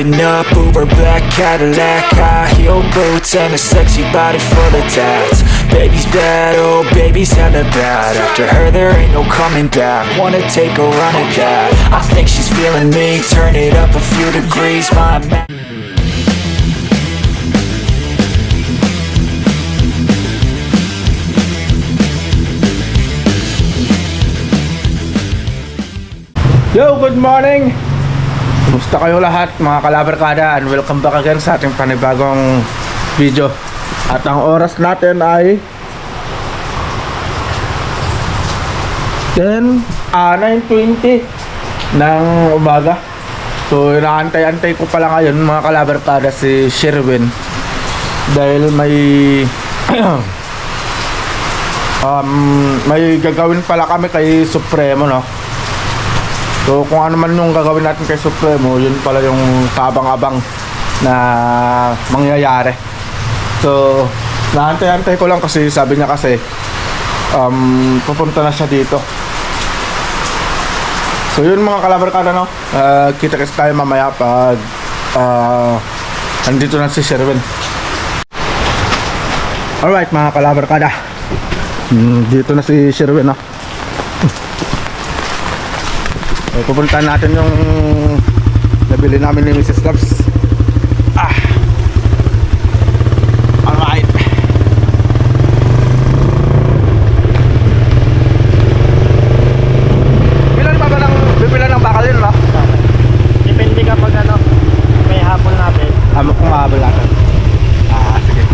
Pulling up, Uber black Cadillac, high heel boots and a sexy body full of tats. Baby's bad, oh baby's hella bad. After her there ain't no coming back. Wanna take a run at that. I think she's feeling me. Turn it up a few degrees, my man. Yo, good morning! Kumusta kayo lahat mga kalabarkada, and welcome back again sa ating panibagong video. At ang oras natin ay 9:20 ng umaga. So inaantay-antay ko pala ngayon mga kalabarkada si Sherwin, dahil may may gagawin pala kami kay Supremo, no? So kung ano man yung gagawin natin kay Supremo, yun pala yung kabang-abang na mangyayari. So naantay-antay ko lang kasi sabi niya kasi pupunta na siya dito. So yun mga kalabarkada, no? Kita-kits tayo mamaya pag nandito na si Sherwin. Alright mga kalabarkada, dito na si Sherwin, no? Pupuntahan natin yung nabili namin ni Mrs. Labs. Alright. Bilan pa ba ng bibila ng bakal yun, ba? Depende kapag ano, may hapon natin. Kung mahabol natin. Sige.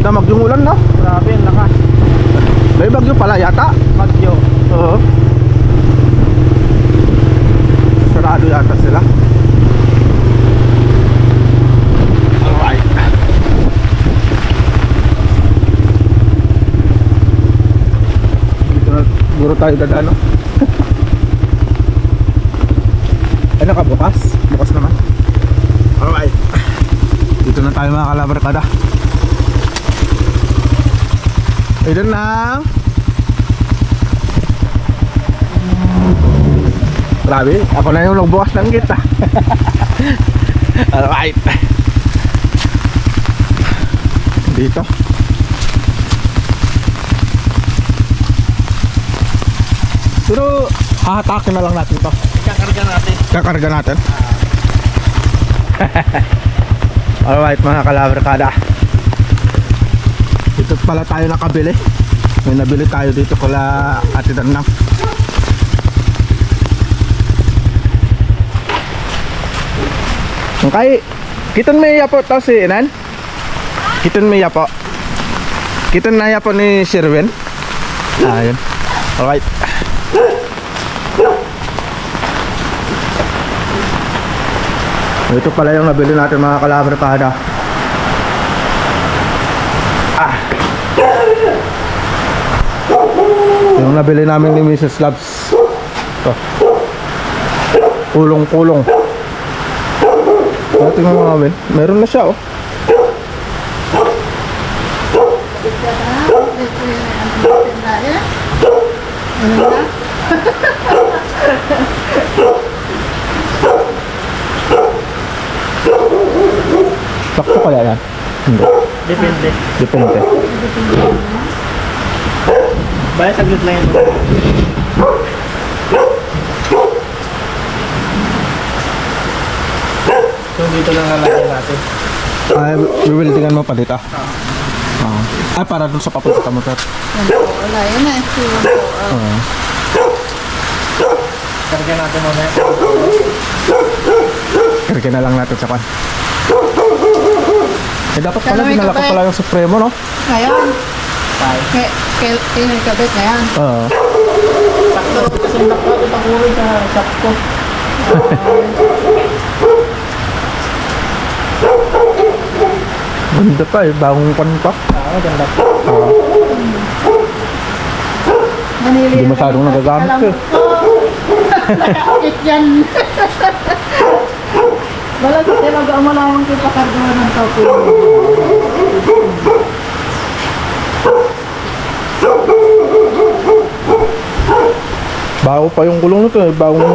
Magdamag yung ulan, no? Grabe, ang lakas. May bagyo pala yata. Bagyo. Oo. Sarado yata sila. Alright. Dito na siguro tayo dadaan, no? Ay, nakabukas. Bukas naman. Alright. Dito na tayo mga kalabarkada. Ayun na. Grabe, ako na yung nagbukas ng gate. Alright. Dito. Pero hahatakin na lang natin to. Kakarga natin. Kakarga natin. Alright mga kalabarkada, dito pala tayo nakabili. May nabili tayo dito kala Ate Danang. Okay, kiton may yapo to si Inan. Kiton may yapo. Kiton na yapo ni Sherwin. Ayun. Alright. Ito pala yung nabili natin mga kalabarkada. Yung nabili namin ni Mrs. Labs. Ito. Kulong-kulong. Tingnan mo namin. Meron na siya, oh. Sakto kaya yan? Hindi. Depende. Depende. Baya saglit lang yun. So dito lang lalagyan natin. Ay, wiwildingan mo pa dito? Ay, para dun sa papunta mo, sir. Wala yun na. Karga natin muna. Karga na lang natin sa pan. Eh, dapat pala dinala ko pala yung Supremo, no? Ngayon. Kailan kabit na yan? Oo. Sakto. Kasi nakulog sa sakto. Ganda pa eh, bagong pan pa. Ganda. Hindi masyadong nagagamit eh. Nakakit yan. Wala sa tinaga mo lang yung kipakargawa ng taupo. Bago pa yung kulong nito eh. Bagong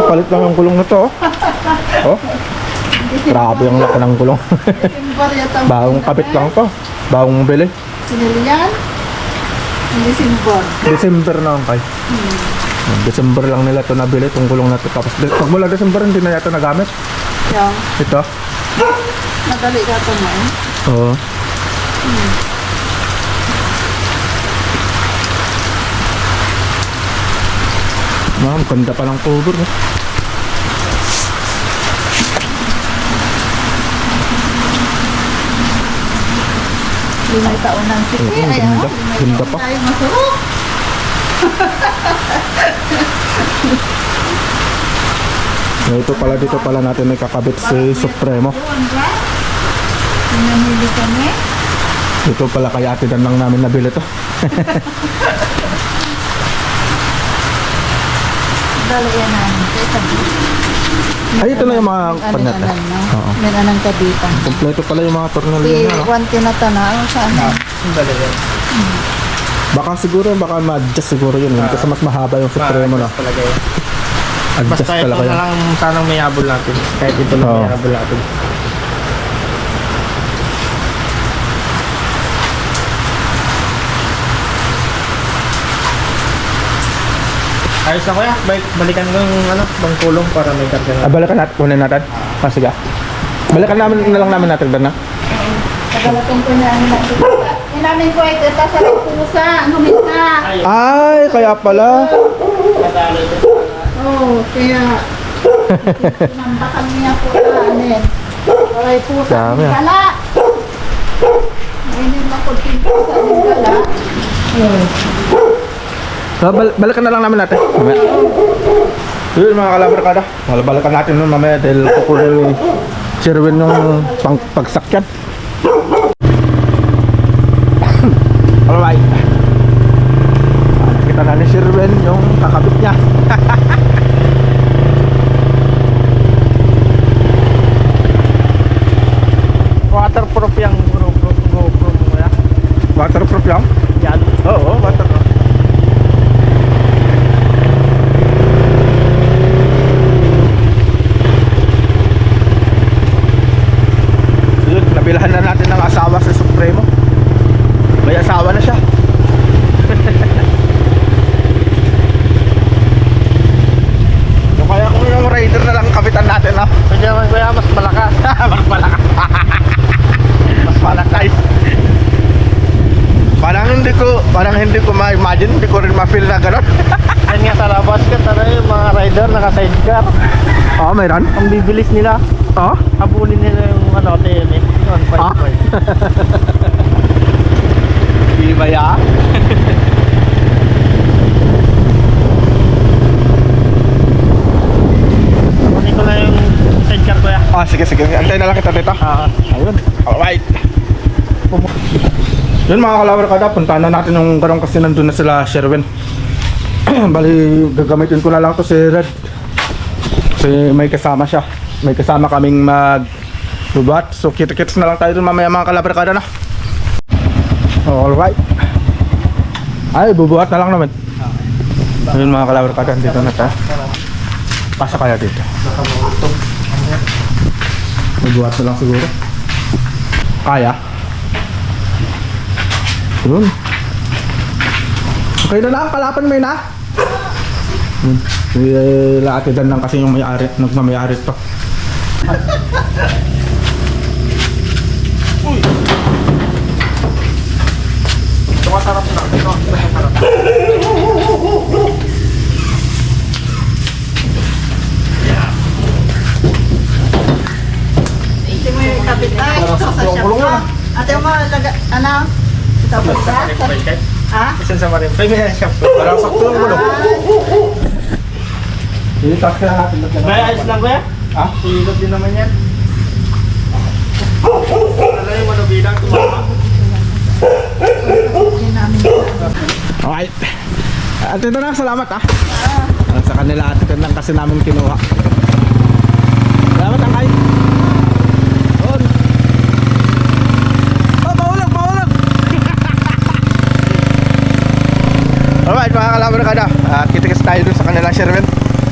palit lang yung kulong nito. Oh. Grabe yung laki ng kulong. December yata. Bagong kabit lang to. Bagong bili. Sinili yan? December. December na ang kay. December lang nila to nabili itong kulong na to. Tapos pag mula December hindi na yata nagamit. Yung, Ito. madali ka ito mo eh. Oo. Ma'am, ganda pa ng cover. No? Limay taon ng siki. Oo, Ayan, ganda. limay Ganda taon pa. tayo masurok. Ito pala dito pala natin may kakabit si Supremo. Doon ba? Pinamili kami. Ito pala kaya atidan lang namin nabili to. Dala yan namin. Kaya sabi. Ay, ito na yung mga panyat. Oo. May anang kabitan. Kompleto pala yung mga tornilyo Di, niya. No? one tinatana. Ano saan? Dali yan. Baka siguro, baka ma-adjust siguro yun. Kasi mas mahaba yung Supremo. No? Talaga yan. Adjust Basta ito talaga na yun. lang sanang may habol natin. Kahit ito lang Oo. may habol natin. Ayos na kuya, balikan ko yung bang kulong para may karga na. Balikan natin. Kunin natin. Sige. Balikan namin na lang namin natin doon na. Tagalating ko niya ang natin. Inamin ko ay ito sa pusa. Humita. Ay, kaya pala. Oh, kaya nambakan niya po na anin. Aray pusa Dami, ng gala. Ay, hindi makunting pusa ng gala. So, balikan na lang namin natin. Mamaya. Yun mga kalabarkada. Balikan natin nun mamaya dahil kukunin ni Sherwin yung pagsakyan. Alright. Nakita na ni Sherwin yung kakabit niya. Waterproof yung GoPro mo ya. Waterproof lang? Yan. Oo, waterproof. Yun, nabilahan na natin ng asawa sa Supremo. May asawa na siya. So, kaya kung yung rider na lang kapitan natin, no? Pwede naman kuya, mas malakas. Mas malakas. Mas malakas. Parang hindi ko ma-imagine, hindi ko rin ma-feel na gano'n. Yan nga sa labas ka, tara yung mga rider naka-sidecar. Oo, mayroon. Ang bibilis nila. Oo. Habulin nila yung TNA. Yun, 5.5. Di ba ya? Kunin ko na yung sidecar kuya. Ah, sige. Antay na lang kita dito. Ayun. Alright. Yun mga kalawar kada, puntahan na natin yung garong kasi nandun na sila Sherwin. Bali, gagamitin ko na lang to si Red. Kasi may kasama siya. May kasama kaming magbubuhat. So kita-kits na lang tayo dun mamaya mga kalawar kada na. Alright. Ay, bubuhat na lang naman. Yun mga kalawar kada, dito na tayo. Pasa kaya dito. Bubuhat na lang siguro. Kaya. Yun. Okay na lang, kalapan may na. Laatidan lang kasi yung may-ari, nagmamayari to. Uy! Ito ka sarap na. Ito ka sarap. Ito mo yung kapitan. Ito sa shop mo. Ate mo, ano? Ito po sa? Ha? Isan sa Marimpay, may shop. Parang sakto lang mo. Itas ka natin. May ayos lang kuya? Ha? Silot din naman yan. Alam yung manubidang tumama. Hindi namin. Alright. At ito na, salamat ah. Sa kanila at ito lang kasi namin kinuha. Salamat ang tayo dun sa kanila Sherwin.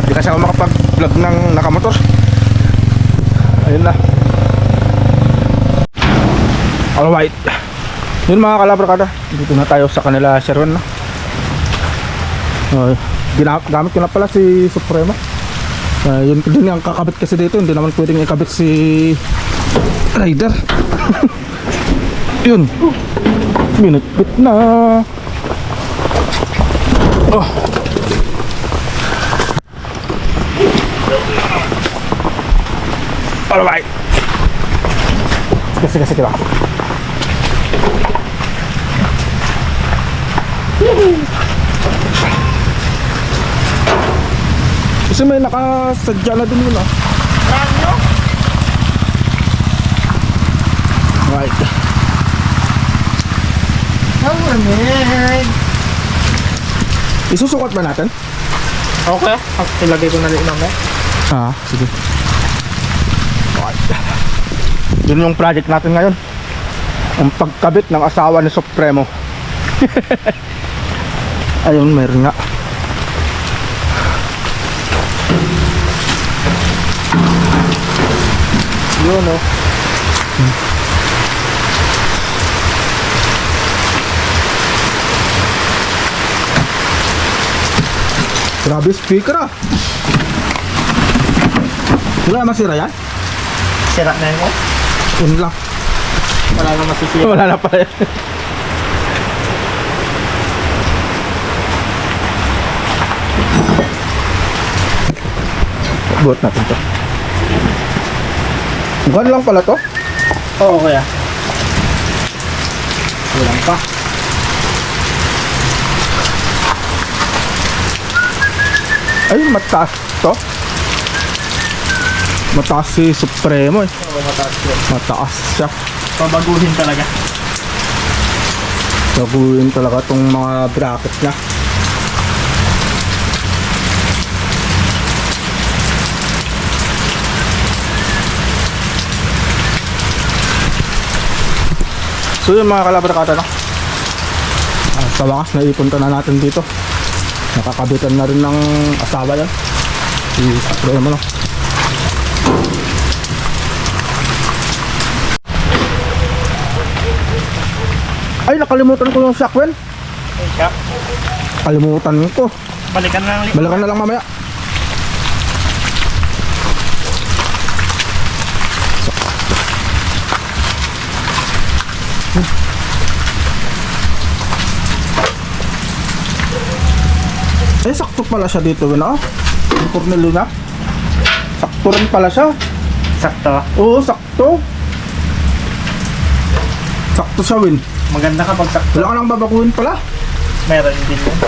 Hindi kasi ako makapag-vlog ng nakamotor. Ayun na. Alright. Yun mga kalabarkada, dito na tayo sa kanila Sherwin na. Gamit ko na pala si Supremo. Yun din ang kakabit kasi dito. Hindi naman pwedeng ikabit si Rider. Yun. Minutpit na. Oh. Alright. Sige lang. Kasi may nakasadya na din yun ah. Right. Isusukat ba natin? Okay. Ilagay ko na rin naman. Sige. Right. Yun yung project natin ngayon. Ang pagkabit ng asawa ni Supremo. Ayun, meron nga. Yun oh. Grabe speaker ah. Wala masira yan? Sira na yun. Yun lang. Wala na masisira. Wala na pala yan. Buhat natin to. Bukan lang pala to? Oo, kaya. Walang pa. Ay, mataas to. Mataas si Supremo eh. Oo, mataas yun. Mataas siya. Pabaguhin talaga. Baguhin talaga tong mga bracket niya. So yun mga kalabarkada no? Sa wakas na ipunta na natin dito. Nakakabitan na rin ng asawa yan. Isakto naman no? Ay, nakalimutan ko yung shockwell. Shock. Kalimutan ko. Balikan na lang. Balikan na lang mamaya. Eh, sakto pala siya dito, no? Yung Cornelio na. Sakto rin pala siya. Sakto. Oo, sakto. Sakto siya, Win. Maganda kapag sakto. Wala ka nang babaguhin pala. Meron din yun.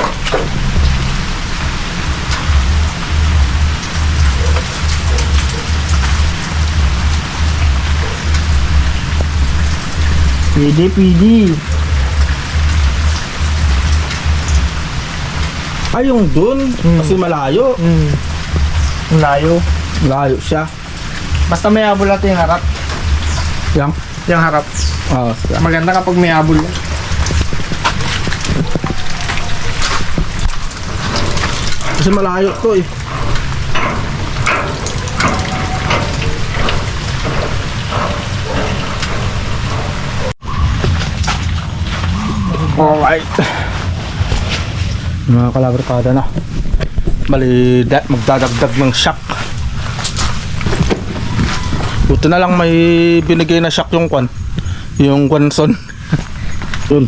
Pwede. Ay, yung dun. Kasi malayo. Layo. Malayo siya. Basta may abol natin yung harap. Yang? Yung harap. Oo, siya. Maganda kapag may abol. Kasi malayo to eh. Alright. Mga kalabarkada na. Bali, magdadagdag ng shock. Buti na lang may binigay na shock yung kwan. Yung Guanson. Yun.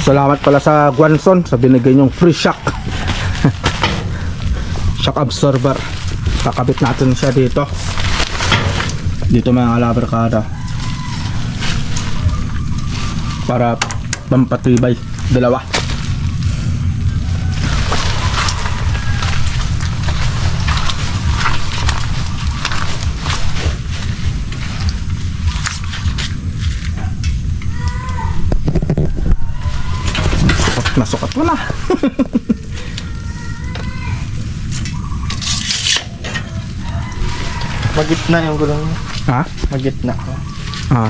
Salamat pala sa Guanson sa binigay yung free shock. Shock absorber. Kakabit natin siya dito. Dito mga kalabarkada. Para pampatibay. Dalawa. Nasukat mo na. Magitna yung gulong. Ha? Magitna. Ah.